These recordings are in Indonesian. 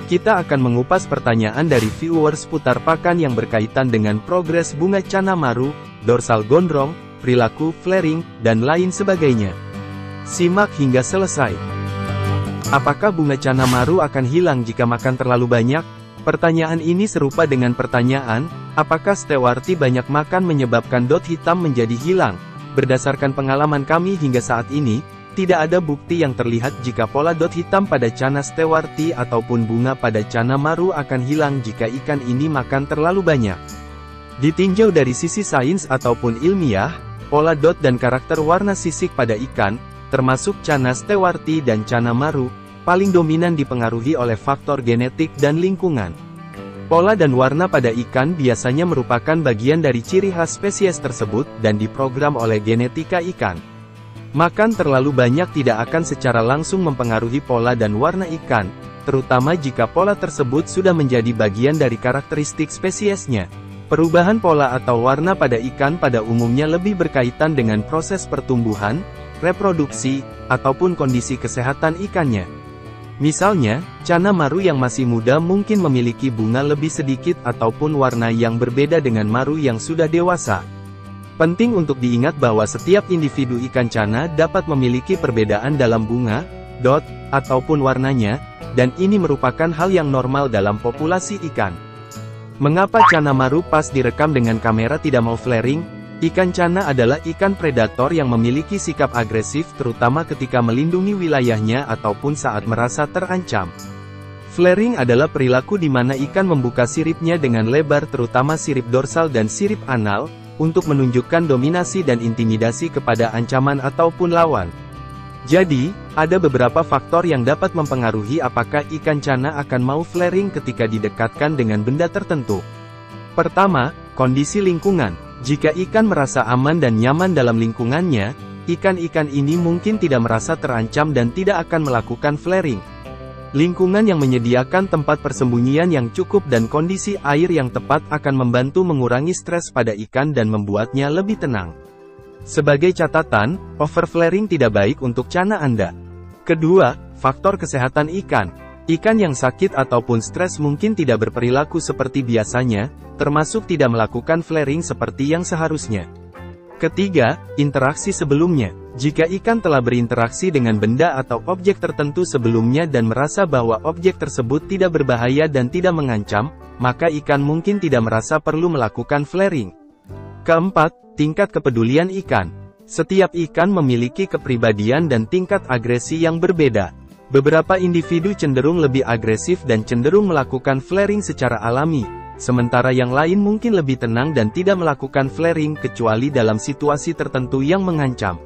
Kita akan mengupas pertanyaan dari viewers seputar pakan yang berkaitan dengan progres bunga Channa Marru, dorsal gondrong, perilaku flaring, dan lain sebagainya. Simak hingga selesai. Apakah bunga Channa Marru akan hilang jika makan terlalu banyak? Pertanyaan ini serupa dengan pertanyaan, apakah Stewarti banyak makan menyebabkan dot hitam menjadi hilang? Berdasarkan pengalaman kami hingga saat ini, tidak ada bukti yang terlihat jika pola dot hitam pada Channa Stewarti ataupun bunga pada Channa Marru akan hilang jika ikan ini makan terlalu banyak. Ditinjau dari sisi sains ataupun ilmiah, pola dot dan karakter warna sisik pada ikan, termasuk Channa Stewarti dan Channa Marru, paling dominan dipengaruhi oleh faktor genetik dan lingkungan. Pola dan warna pada ikan biasanya merupakan bagian dari ciri khas spesies tersebut dan diprogram oleh genetika ikan. Makan terlalu banyak tidak akan secara langsung mempengaruhi pola dan warna ikan, terutama jika pola tersebut sudah menjadi bagian dari karakteristik spesiesnya. Perubahan pola atau warna pada ikan pada umumnya lebih berkaitan dengan proses pertumbuhan, reproduksi, ataupun kondisi kesehatan ikannya. Misalnya, Channa Marru yang masih muda mungkin memiliki bunga lebih sedikit ataupun warna yang berbeda dengan Marru yang sudah dewasa. Penting untuk diingat bahwa setiap individu ikan Channa dapat memiliki perbedaan dalam bunga, dot, ataupun warnanya, dan ini merupakan hal yang normal dalam populasi ikan. Mengapa Channa Marru pas direkam dengan kamera tidak mau flaring? Ikan Channa adalah ikan predator yang memiliki sikap agresif terutama ketika melindungi wilayahnya ataupun saat merasa terancam. Flaring adalah perilaku di mana ikan membuka siripnya dengan lebar terutama sirip dorsal dan sirip anal, untuk menunjukkan dominasi dan intimidasi kepada ancaman ataupun lawan. Jadi, ada beberapa faktor yang dapat mempengaruhi apakah ikan Channa akan mau flaring ketika didekatkan dengan benda tertentu. Pertama, kondisi lingkungan. Jika ikan merasa aman dan nyaman dalam lingkungannya, ikan-ikan ini mungkin tidak merasa terancam dan tidak akan melakukan flaring. Lingkungan yang menyediakan tempat persembunyian yang cukup dan kondisi air yang tepat akan membantu mengurangi stres pada ikan dan membuatnya lebih tenang. Sebagai catatan, overflaring tidak baik untuk Channa Anda. Kedua, faktor kesehatan ikan. Ikan yang sakit ataupun stres mungkin tidak berperilaku seperti biasanya, termasuk tidak melakukan flaring seperti yang seharusnya. Ketiga, interaksi sebelumnya. Jika ikan telah berinteraksi dengan benda atau objek tertentu sebelumnya dan merasa bahwa objek tersebut tidak berbahaya dan tidak mengancam, maka ikan mungkin tidak merasa perlu melakukan flaring. Keempat, tingkat kepedulian ikan. Setiap ikan memiliki kepribadian dan tingkat agresi yang berbeda. Beberapa individu cenderung lebih agresif dan cenderung melakukan flaring secara alami, sementara yang lain mungkin lebih tenang dan tidak melakukan flaring kecuali dalam situasi tertentu yang mengancam.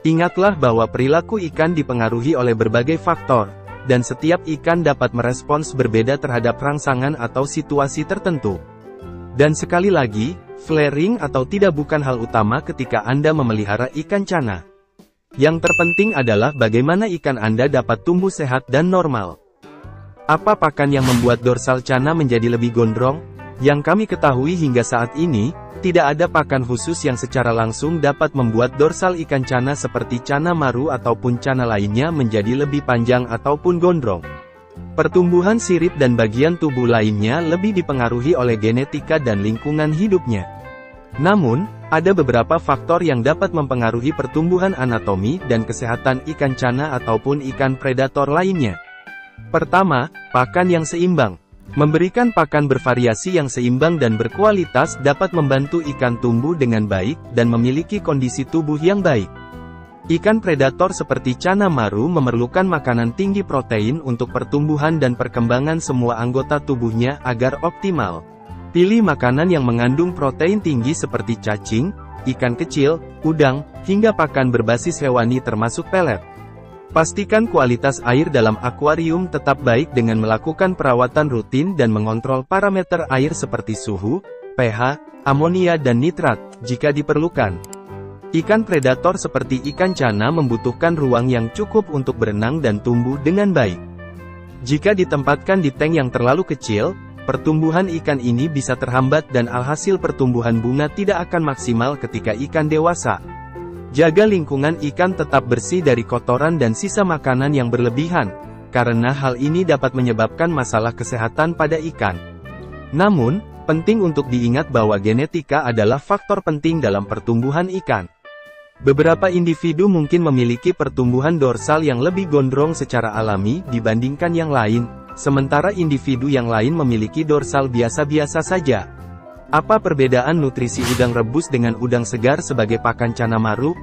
Ingatlah bahwa perilaku ikan dipengaruhi oleh berbagai faktor, dan setiap ikan dapat merespons berbeda terhadap rangsangan atau situasi tertentu. Dan sekali lagi, flaring atau tidak bukan hal utama ketika Anda memelihara ikan Channa. Yang terpenting adalah bagaimana ikan Anda dapat tumbuh sehat dan normal. Apa pakan yang membuat dorsal Channa menjadi lebih gondrong? Yang kami ketahui hingga saat ini, tidak ada pakan khusus yang secara langsung dapat membuat dorsal ikan Channa seperti Channa Marru ataupun Channa lainnya menjadi lebih panjang ataupun gondrong. Pertumbuhan sirip dan bagian tubuh lainnya lebih dipengaruhi oleh genetika dan lingkungan hidupnya. Namun, ada beberapa faktor yang dapat mempengaruhi pertumbuhan anatomi dan kesehatan ikan Channa ataupun ikan predator lainnya. Pertama, pakan yang seimbang. Memberikan pakan bervariasi yang seimbang dan berkualitas dapat membantu ikan tumbuh dengan baik dan memiliki kondisi tubuh yang baik. Ikan predator seperti Channa Marru memerlukan makanan tinggi protein untuk pertumbuhan dan perkembangan semua anggota tubuhnya agar optimal. Pilih makanan yang mengandung protein tinggi seperti cacing, ikan kecil, udang, hingga pakan berbasis hewani termasuk pelet. Pastikan kualitas air dalam akuarium tetap baik dengan melakukan perawatan rutin dan mengontrol parameter air seperti suhu, pH, amonia dan nitrat, jika diperlukan. Ikan predator seperti ikan Channa membutuhkan ruang yang cukup untuk berenang dan tumbuh dengan baik. Jika ditempatkan di tank yang terlalu kecil, pertumbuhan ikan ini bisa terhambat dan alhasil pertumbuhan bunga tidak akan maksimal ketika ikan dewasa. Jaga lingkungan ikan tetap bersih dari kotoran dan sisa makanan yang berlebihan. karena hal ini dapat menyebabkan masalah kesehatan pada ikan. Namun, penting untuk diingat bahwa genetika adalah faktor penting dalam pertumbuhan ikan. Beberapa individu mungkin memiliki pertumbuhan dorsal yang lebih gondrong secara alami dibandingkan yang lain, sementara individu yang lain memiliki dorsal biasa-biasa saja. Apa perbedaan nutrisi udang rebus dengan udang segar sebagai pakan Canamaru?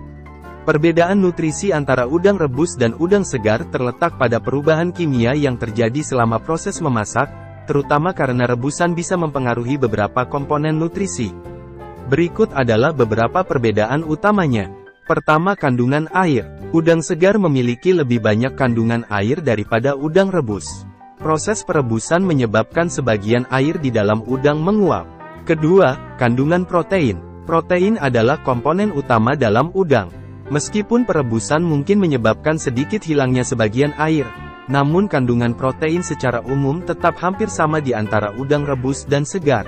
Perbedaan nutrisi antara udang rebus dan udang segar terletak pada perubahan kimia yang terjadi selama proses memasak, terutama karena rebusan bisa mempengaruhi beberapa komponen nutrisi. Berikut adalah beberapa perbedaan utamanya. Pertama, kandungan air. Udang segar memiliki lebih banyak kandungan air daripada udang rebus. Proses perebusan menyebabkan sebagian air di dalam udang menguap. Kedua, kandungan protein. Protein adalah komponen utama dalam udang. Meskipun perebusan mungkin menyebabkan sedikit hilangnya sebagian air, namun kandungan protein secara umum tetap hampir sama di antara udang rebus dan segar.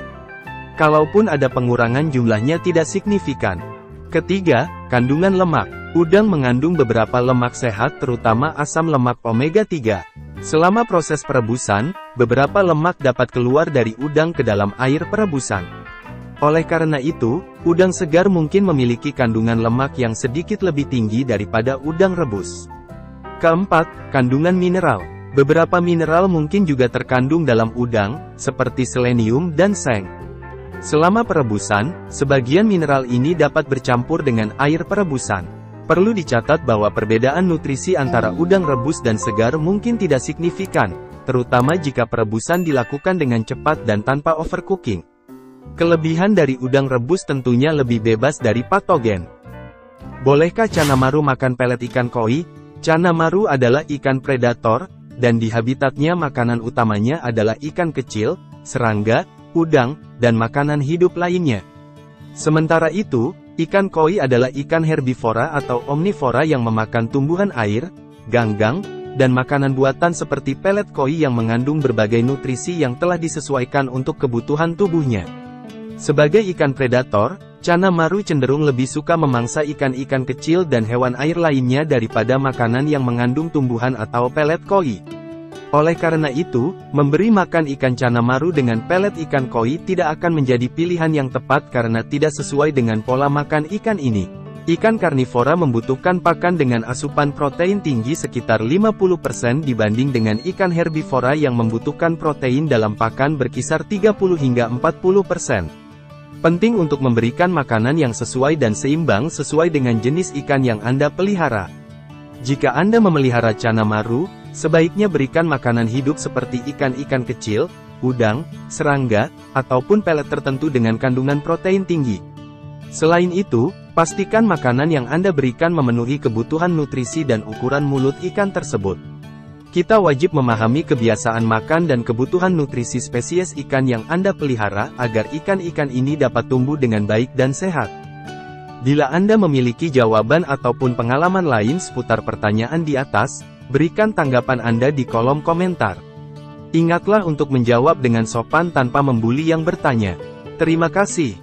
Kalaupun ada pengurangan, jumlahnya tidak signifikan. Ketiga, kandungan lemak. Udang mengandung beberapa lemak sehat, terutama asam lemak omega 3. Selama proses perebusan, beberapa lemak dapat keluar dari udang ke dalam air perebusan. Oleh karena itu, udang segar mungkin memiliki kandungan lemak yang sedikit lebih tinggi daripada udang rebus. Keempat, kandungan mineral. Beberapa mineral mungkin juga terkandung dalam udang, seperti selenium dan seng. Selama perebusan, sebagian mineral ini dapat bercampur dengan air perebusan. Perlu dicatat bahwa perbedaan nutrisi antara udang rebus dan segar mungkin tidak signifikan, terutama jika perebusan dilakukan dengan cepat dan tanpa overcooking. Kelebihan dari udang rebus tentunya lebih bebas dari patogen. Bolehkah Canamaru makan pelet ikan koi? Canamaru adalah ikan predator, dan di habitatnya makanan utamanya adalah ikan kecil, serangga, udang, dan makanan hidup lainnya. Sementara itu, ikan koi adalah ikan herbivora atau omnivora yang memakan tumbuhan air, ganggang, dan makanan buatan seperti pelet koi yang mengandung berbagai nutrisi yang telah disesuaikan untuk kebutuhan tubuhnya. Sebagai ikan predator, Canamaru cenderung lebih suka memangsa ikan-ikan kecil dan hewan air lainnya daripada makanan yang mengandung tumbuhan atau pelet koi. Oleh karena itu, memberi makan ikan Canamaru dengan pelet ikan koi tidak akan menjadi pilihan yang tepat karena tidak sesuai dengan pola makan ikan ini. Ikan karnivora membutuhkan pakan dengan asupan protein tinggi sekitar 50% dibanding dengan ikan herbivora yang membutuhkan protein dalam pakan berkisar 30 hingga 40%. Penting untuk memberikan makanan yang sesuai dan seimbang sesuai dengan jenis ikan yang Anda pelihara. Jika Anda memelihara Canamaru, sebaiknya berikan makanan hidup seperti ikan-ikan kecil, udang, serangga, ataupun pelet tertentu dengan kandungan protein tinggi. Selain itu, pastikan makanan yang Anda berikan memenuhi kebutuhan nutrisi dan ukuran mulut ikan tersebut. Kita wajib memahami kebiasaan makan dan kebutuhan nutrisi spesies ikan yang Anda pelihara agar ikan-ikan ini dapat tumbuh dengan baik dan sehat. Bila Anda memiliki jawaban ataupun pengalaman lain seputar pertanyaan di atas, berikan tanggapan Anda di kolom komentar. Ingatlah untuk menjawab dengan sopan tanpa membuli yang bertanya. Terima kasih.